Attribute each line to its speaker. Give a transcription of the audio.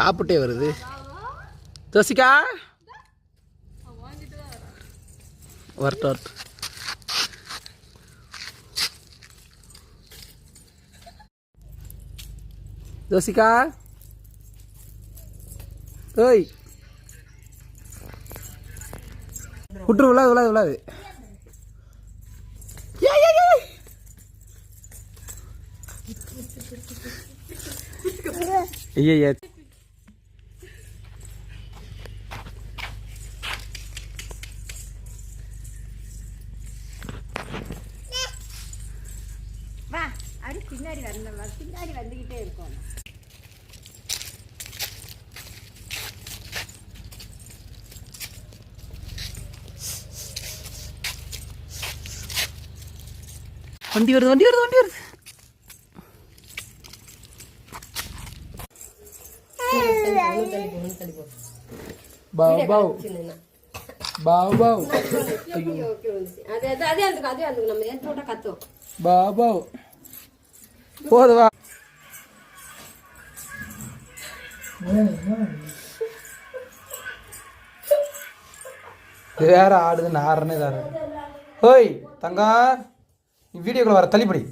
Speaker 1: சாப்பிட்டே வருது. ஜோசிகா வரட்டு. ஜோசிகா ஓய் விட்டுரு. விழாது. ஐயா
Speaker 2: வா, அப்படி பின்னாடி வந்துகிட்டே இருக்கும்.
Speaker 1: வண்டி வருது. பாவ் போதுவா. வேற ஆடுது நாரனே தார. ஓய் தங்கா, நீ வீடியோக்குள்ள வர தள்ளிப்படி.